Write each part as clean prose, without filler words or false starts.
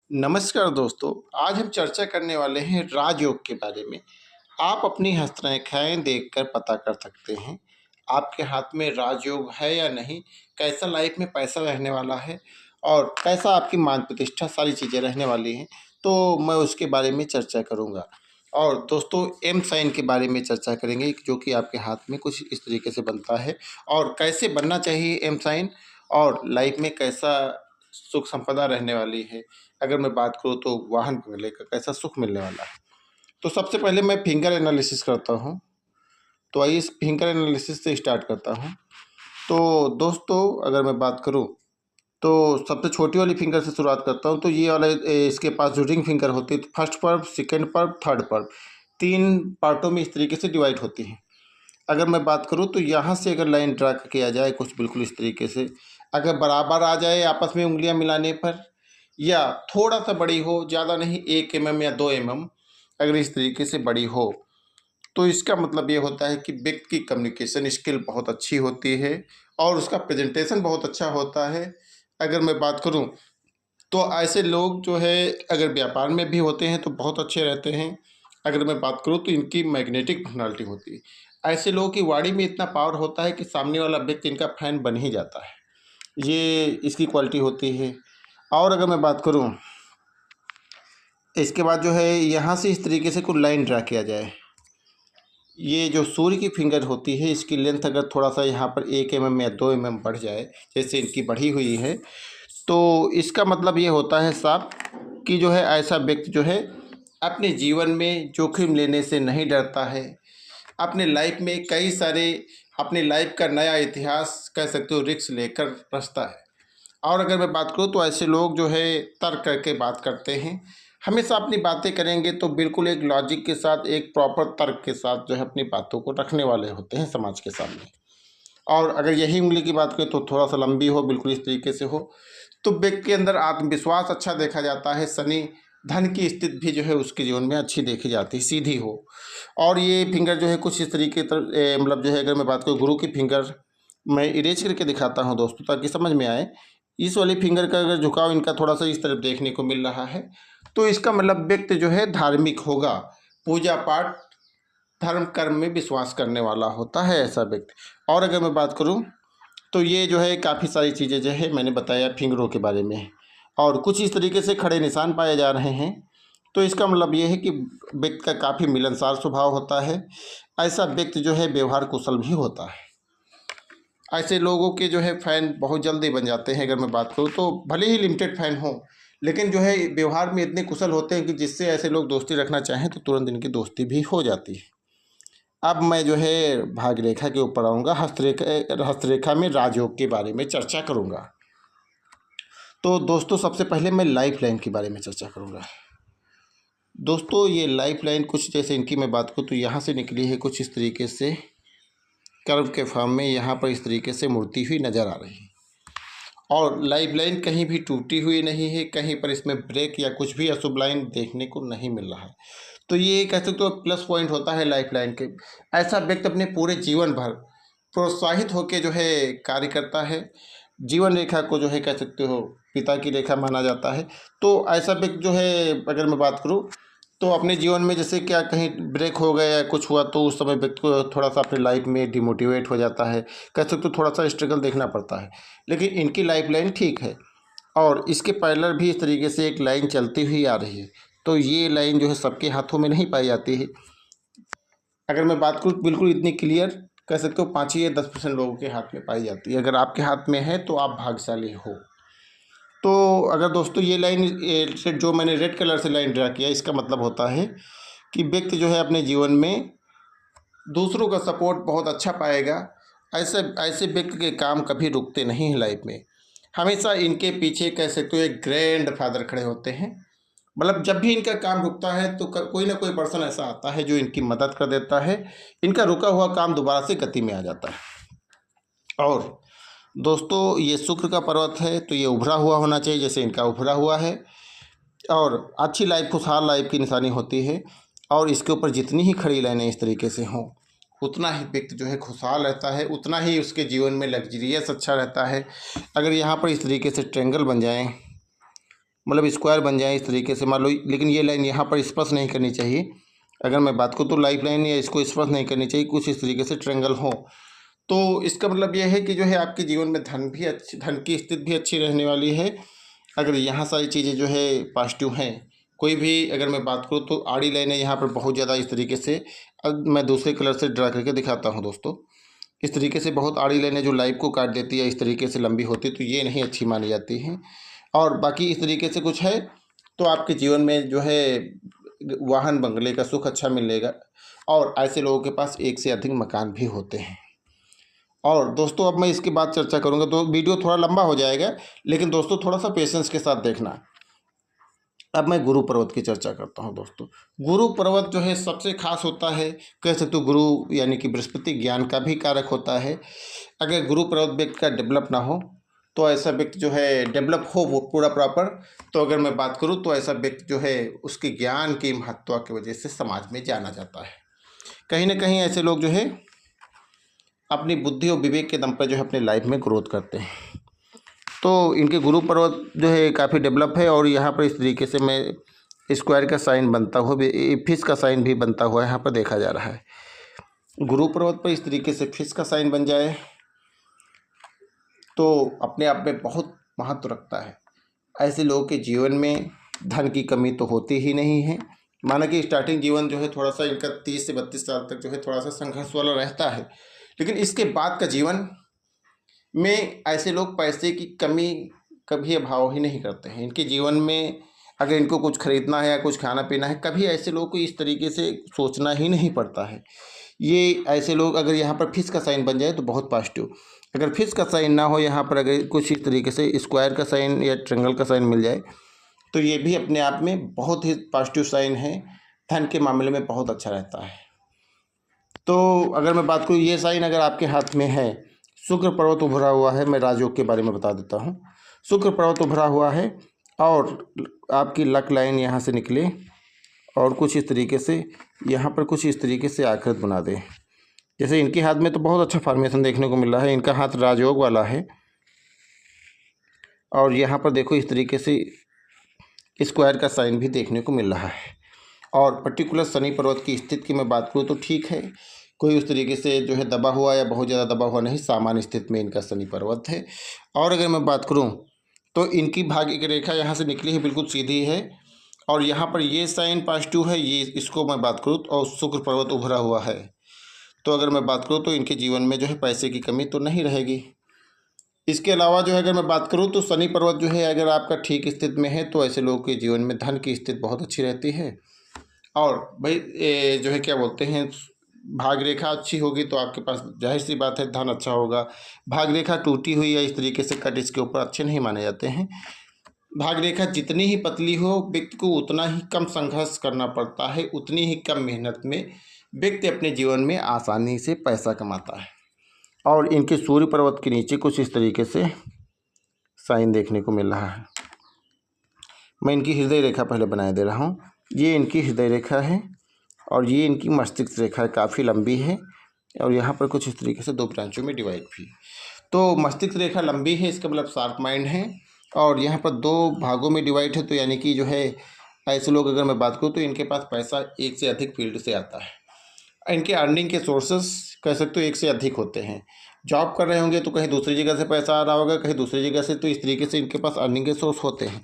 नमस्कार दोस्तों, आज हम चर्चा करने वाले हैं राजयोग के बारे में। आप अपनी हस्तरेखाएँ देखकर पता कर सकते हैं, आपके हाथ में राजयोग है या नहीं, कैसा लाइफ में पैसा रहने वाला है और कैसा आपकी मान प्रतिष्ठा सारी चीज़ें रहने वाली हैं। तो मैं उसके बारे में चर्चा करूँगा। और दोस्तों एम साइन के बारे में चर्चा करेंगे जो कि आपके हाथ में कुछ इस तरीके से बनता है और कैसे बनना चाहिए एम साइन और लाइफ में कैसा सुख संपदा रहने वाली है। अगर मैं बात करूँ तो वाहन मिलने का कैसा सुख मिलने वाला है। तो सबसे पहले मैं फिंगर एनालिसिस करता हूँ। तो आइए इस फिंगर एनालिसिस से स्टार्ट करता हूँ। तो दोस्तों अगर मैं बात करूँ तो सबसे छोटी वाली फिंगर से शुरुआत करता हूँ। तो ये वाला इसके पास जो रिंग फिंगर होती है, तो फर्स्ट पर्व, सेकंड पर्व, थर्ड पर्व, 3 पार्टों में इस तरीके से डिवाइड होती हैं। अगर मैं बात करूँ तो यहाँ से अगर लाइन ड्रा किया जाए कुछ बिल्कुल इस तरीके से, अगर बराबर आ जाए आपस में उंगलियाँ मिलाने पर या थोड़ा सा बड़ी हो, ज़्यादा नहीं, 1 mm या 2 mm अगर इस तरीके से बड़ी हो, तो इसका मतलब ये होता है कि व्यक्ति की कम्युनिकेशन स्किल बहुत अच्छी होती है और उसका प्रेजेंटेशन बहुत अच्छा होता है। अगर मैं बात करूँ तो ऐसे लोग जो है अगर व्यापार में भी होते हैं तो बहुत अच्छे रहते हैं। अगर मैं बात करूँ तो इनकी मैग्नेटिक पर्सनालिटी होती है। ऐसे लोगों की वाणी में इतना पावर होता है कि सामने वाला व्यक्ति इनका फैन बन ही जाता है। ये इसकी क्वालिटी होती है। और अगर मैं बात करूँ इसके बाद जो है यहाँ से इस तरीके से कुछ लाइन ड्रा किया जाए। ये जो सूर्य की फिंगर होती है इसकी लेंथ अगर थोड़ा सा यहाँ पर 1 mm या 2 mm बढ़ जाए, जैसे इनकी बढ़ी हुई है, तो इसका मतलब ये होता है साफ कि जो है ऐसा व्यक्ति जो है अपने जीवन में जोखिम लेने से नहीं डरता है। अपने लाइफ में कई सारे अपने लाइफ का नया इतिहास कह सकते हो रिस्क लेकर रचता है। और अगर मैं बात करूँ तो ऐसे लोग जो है तर्क करके बात करते हैं, हमेशा अपनी बातें करेंगे तो बिल्कुल एक लॉजिक के साथ, एक प्रॉपर तर्क के साथ जो है अपनी बातों को रखने वाले होते हैं समाज के सामने। और अगर यही उंगली की बात करें तो थोड़ा सा लंबी हो, बिल्कुल इस तरीके से हो, तो व्यक्ति के अंदर आत्मविश्वास अच्छा देखा जाता है। शनि धन की स्थिति भी जो है उसके जीवन में अच्छी देखी जाती है, सीधी हो। और ये फिंगर जो है कुछ इस तरीके मतलब जो है अगर मैं बात करूँ गुरु की फिंगर, मैं इरेज करके दिखाता हूँ दोस्तों ताकि समझ में आए। इस वाली फिंगर का अगर झुकाव इनका थोड़ा सा इस तरफ देखने को मिल रहा है, तो इसका मतलब व्यक्ति जो है धार्मिक होगा, पूजा पाठ, धर्म कर्म में विश्वास करने वाला होता है ऐसा व्यक्ति। और अगर मैं बात करूं तो ये जो है काफ़ी सारी चीज़ें जो है मैंने बताया फिंगरों के बारे में, और कुछ इस तरीके से खड़े निशान पाए जा रहे हैं। तो इसका मतलब ये है कि व्यक्ति का काफ़ी मिलनसार स्वभाव होता है। ऐसा व्यक्ति जो है व्यवहार कुशल भी होता है। ऐसे लोगों के जो है फ़ैन बहुत जल्दी बन जाते हैं। अगर मैं बात करूँ तो भले ही लिमिटेड फ़ैन हो, लेकिन जो है व्यवहार में इतने कुशल होते हैं कि जिससे ऐसे लोग दोस्ती रखना चाहें तो तुरंत इनकी दोस्ती भी हो जाती है। अब मैं जो है भाग्यरेखा के ऊपर आऊँगा, हस्तरेखा में राजयोग के बारे में चर्चा करूँगा। तो दोस्तों सबसे पहले मैं लाइफ लाइन के बारे में चर्चा करूँगा। दोस्तों ये लाइफ लाइन कुछ जैसे इनकी मैं बात करूँ तो यहाँ से निकली है कुछ इस तरीके से कर्व के फॉर्म में, यहाँ पर इस तरीके से मुड़ती हुई नज़र आ रही है। और लाइफ लाइन कहीं भी टूटी हुई नहीं है, कहीं पर इसमें ब्रेक या कुछ भी अशुभ लाइन देखने को नहीं मिल रहा है। तो ये कह सकते हो प्लस पॉइंट होता है लाइफ लाइन के। ऐसा व्यक्ति अपने पूरे जीवन भर प्रोत्साहित होकर जो है कार्य करता है। जीवन रेखा को जो है कह सकते हो पिता की रेखा माना जाता है। तो ऐसा व्यक्ति जो है अगर मैं बात करूँ तो अपने जीवन में जैसे क्या कहीं ब्रेक हो गया या कुछ हुआ तो उस समय व्यक्ति को थोड़ा सा अपनी लाइफ में डिमोटिवेट हो जाता है, कह सकते हो थोड़ा सा स्ट्रगल देखना पड़ता है। लेकिन इनकी लाइफ लाइन ठीक है और इसके पैरेलल भी इस तरीके से एक लाइन चलती हुई आ रही है। तो ये लाइन जो है सबके हाथों में नहीं पाई जाती है। अगर मैं बात करूँ बिल्कुल इतनी क्लियर कह सकते हो 5 या 10% लोगों के हाथ में पाई जाती है। अगर आपके हाथ में है तो आप भाग्यशाली हो। तो अगर दोस्तों ये लाइन से जो मैंने रेड कलर से लाइन ड्रा किया, इसका मतलब होता है कि व्यक्ति जो है अपने जीवन में दूसरों का सपोर्ट बहुत अच्छा पाएगा। ऐसे ऐसे व्यक्ति के काम कभी रुकते नहीं हैं लाइफ में। हमेशा इनके पीछे कह सकते हो एक ग्रैंड फादर खड़े होते हैं। मतलब जब भी इनका काम रुकता है तो कोई ना कोई पर्सन ऐसा आता है जो इनकी मदद कर देता है। इनका रुका हुआ काम दोबारा से गति में आ जाता है। और दोस्तों ये शुक्र का पर्वत है तो ये उभरा हुआ होना चाहिए, जैसे इनका उभरा हुआ है। और अच्छी लाइफ, खुशहाल लाइफ की निशानी होती है। और इसके ऊपर जितनी ही खड़ी लाइनें इस तरीके से हों उतना ही व्यक्ति जो है खुशहाल रहता है, उतना ही उसके जीवन में लग्जरियस अच्छा रहता है। अगर यहाँ पर इस तरीके से ट्रेंगल बन जाएं, मतलब स्क्वायर बन जाए इस तरीके से मान लो, लेकिन ये लाइन यहाँ पर स्पर्श नहीं करनी चाहिए। अगर मैं बात करूँ तो लाइफ लाइन या इसको स्पर्श नहीं करनी चाहिए, कुछ इस तरीके से ट्रायंगल हो। तो इसका मतलब यह है कि जो है आपके जीवन में धन की स्थिति भी अच्छी रहने वाली है, अगर यहाँ सारी चीज़ें जो है पॉजिटिव हैं। कोई भी अगर मैं बात करूँ तो आड़ी लाइनें यहाँ पर बहुत ज़्यादा इस तरीके से, अब मैं दूसरे कलर से ड्रा करके दिखाता हूँ दोस्तों। इस तरीके से बहुत आड़ी लाइनें जो लाइफ को काट देती है, इस तरीके से लंबी होती है, तो ये नहीं अच्छी मानी जाती हैं। और बाकी इस तरीके से कुछ है तो आपके जीवन में जो है वाहन बंगले का सुख अच्छा मिलेगा। और ऐसे लोगों के पास एक से अधिक मकान भी होते हैं। और दोस्तों अब मैं इसके बाद चर्चा करूंगा तो वीडियो थोड़ा लंबा हो जाएगा, लेकिन दोस्तों थोड़ा सा पेशेंस के साथ देखना। अब मैं गुरु पर्वत की चर्चा करता हूं दोस्तों। गुरु पर्वत जो है सबसे खास होता है, कह सकते हो गुरु यानी कि बृहस्पति ज्ञान का भी कारक होता है। अगर गुरु पर्वत व्यक्ति का डेवलप ना हो तो ऐसा व्यक्ति जो है डेवलप हो वो पूरा प्रॉपर, तो अगर मैं बात करूं तो ऐसा व्यक्ति जो है उसके ज्ञान की महत्ता की वजह से समाज में जाना जाता है। कहीं ना कहीं ऐसे लोग जो है अपनी बुद्धि और विवेक के दम पर जो है अपने लाइफ में ग्रोथ करते हैं। तो इनके गुरु पर्वत जो है काफ़ी डेवलप है। और यहाँ पर इस तरीके से मैं स्क्वायर का साइन बनता हुआ भी, फिश का साइन भी बनता हुआ यहाँ पर देखा जा रहा है। गुरु पर्वत पर इस तरीके से फिश का साइन बन जाए तो अपने आप में बहुत महत्व रखता है। ऐसे लोगों के जीवन में धन की कमी तो होती ही नहीं है। माना कि स्टार्टिंग जीवन जो है थोड़ा सा इनका 30 से 32 साल तक जो है थोड़ा सा संघर्ष वाला रहता है, लेकिन इसके बाद का जीवन में ऐसे लोग पैसे की कमी कभी अभाव ही नहीं करते हैं। इनके जीवन में अगर इनको कुछ खरीदना है या कुछ खाना पीना है, कभी ऐसे लोग को इस तरीके से सोचना ही नहीं पड़ता है। ये ऐसे लोग अगर यहाँ पर फिश का साइन बन जाए तो बहुत पॉजिटिव। अगर फिश का साइन ना हो, यहाँ पर अगर कुछ इस तरीके से स्क्वायर का साइन या ट्रायंगल का साइन मिल जाए तो ये भी अपने आप में बहुत ही पॉजिटिव साइन है। धन के मामले में बहुत अच्छा रहता है। तो अगर मैं बात करूँ ये साइन अगर आपके हाथ में है, शुक्र पर्वत उभरा हुआ है, मैं राजयोग के बारे में बता देता हूँ। शुक्र पर्वत उभरा हुआ है और आपकी लक लाइन यहाँ से निकले और कुछ इस तरीके से यहाँ पर कुछ इस तरीके से आकृत बना दे। जैसे इनके हाथ में तो बहुत अच्छा फॉर्मेशन देखने को मिल रहा है, इनका हाथ राजयोग वाला है। और यहाँ पर देखो इस तरीके से स्क्वायर का साइन भी देखने को मिल रहा है। और पर्टिकुलर शनि पर्वत की स्थिति की मैं बात करूँ तो ठीक है, कोई उस तरीके से जो है दबा हुआ या बहुत ज़्यादा दबा हुआ नहीं, सामान्य स्थिति में इनका शनि पर्वत है। और अगर मैं बात करूँ तो इनकी भाग्य की रेखा यहाँ से निकली है, बिल्कुल सीधी है। और यहाँ पर ये साइन पॉजिटिव है, ये इसको मैं बात करूँ और शुक्र पर्वत उभरा हुआ है, तो अगर मैं बात करूँ तो इनके जीवन में जो है पैसे की कमी तो नहीं रहेगी। इसके अलावा जो है अगर मैं बात करूँ तो शनि पर्वत जो है अगर आपका ठीक स्थिति में है तो ऐसे लोगों के जीवन में धन की स्थिति बहुत अच्छी रहती है। और भाई जो है क्या बोलते हैं, भाग रेखा अच्छी होगी तो आपके पास जाहिर सी बात है धन अच्छा होगा। भाग रेखा टूटी हुई या इस तरीके से कट इसके ऊपर अच्छे नहीं माने जाते हैं। भाग रेखा जितनी ही पतली हो व्यक्ति को उतना ही कम संघर्ष करना पड़ता है, उतनी ही कम मेहनत में व्यक्ति अपने जीवन में आसानी से पैसा कमाता है। और इनके सूर्य पर्वत के नीचे कुछ इस तरीके से साइन देखने को मिल रहा है। मैं इनकी हृदय रेखा पहले बनाए दे रहा हूँ। ये इनकी हृदय रेखा है और ये इनकी मस्तिष्क रेखा है, काफ़ी लंबी है। और यहाँ पर कुछ इस तरीके से दो ब्रांचों में डिवाइड भी। तो मस्तिष्क रेखा लंबी है, इसका मतलब शार्प माइंड है। और यहाँ पर दो भागों में डिवाइड है, तो यानी कि जो है ऐसे लोग अगर मैं बात करूँ तो इनके पास पैसा एक से अधिक फील्ड से आता है। इनके अर्निंग के सोर्सेस कह सकते हो एक से अधिक होते हैं। जॉब कर रहे होंगे तो कहीं दूसरी जगह से पैसा आ रहा होगा, कहीं दूसरी जगह से, तो इस तरीके से इनके पास अर्निंग के सोर्स होते हैं।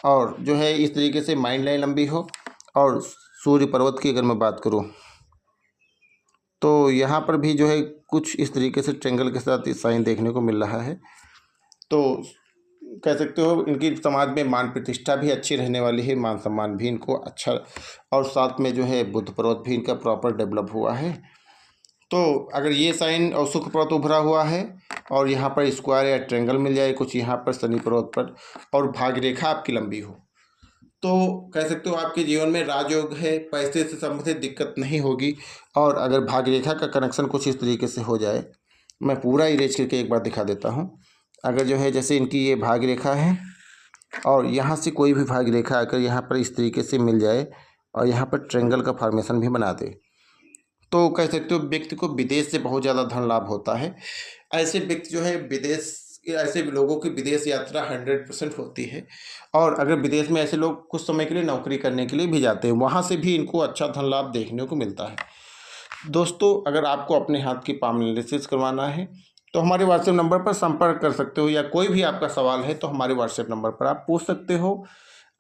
और जो है इस तरीके से माइंड लाइन लंबी हो। और सूर्य पर्वत की अगर मैं बात करूं तो यहाँ पर भी जो है कुछ इस तरीके से ट्रायंगल के साथ साइन देखने को मिल रहा है। तो कह सकते हो इनकी समाज में मान प्रतिष्ठा भी अच्छी रहने वाली है, मान सम्मान भी इनको अच्छा। और साथ में जो है बुध पर्वत भी इनका प्रॉपर डेवलप हुआ है। तो अगर ये साइन और शुक्र पर्वत उभरा हुआ है और यहाँ पर स्क्वायर या ट्रायंगल मिल जाए कुछ यहाँ पर शनि पर्वत पर, और भाग्य रेखा आपकी लंबी हो, तो कह सकते हो आपके जीवन में राजयोग है, पैसे से संबंधित दिक्कत नहीं होगी। और अगर भाग्य रेखा का कनेक्शन कुछ इस तरीके से हो जाए, मैं पूरा इरेज करके एक बार दिखा देता हूँ। अगर जो है जैसे इनकी ये भाग्य रेखा है और यहाँ से कोई भी भाग्य रेखा अगर यहाँ पर इस तरीके से मिल जाए और यहाँ पर ट्रायंगल का फॉर्मेशन भी बना दे, तो कह सकते हो व्यक्ति को विदेश से बहुत ज़्यादा धन लाभ होता है। ऐसे व्यक्ति जो है विदेश ऐसे लोगों की विदेश यात्रा 100% होती है। और अगर विदेश में ऐसे लोग कुछ समय के लिए नौकरी करने के लिए भी जाते हैं, वहाँ से भी इनको अच्छा धन लाभ देखने को मिलता है। दोस्तों, अगर आपको अपने हाथ की पाम एनालिसिस करवाना है तो हमारे व्हाट्सएप नंबर पर संपर्क कर सकते हो, या कोई भी आपका सवाल है तो हमारे व्हाट्सएप नंबर पर आप पूछ सकते हो।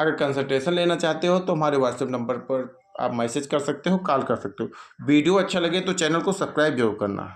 अगर कंसल्टेशन लेना चाहते हो तो हमारे व्हाट्सएप नंबर पर आप मैसेज कर सकते हो, कॉल कर सकते हो। वीडियो अच्छा लगे तो चैनल को सब्सक्राइब जरूर करना।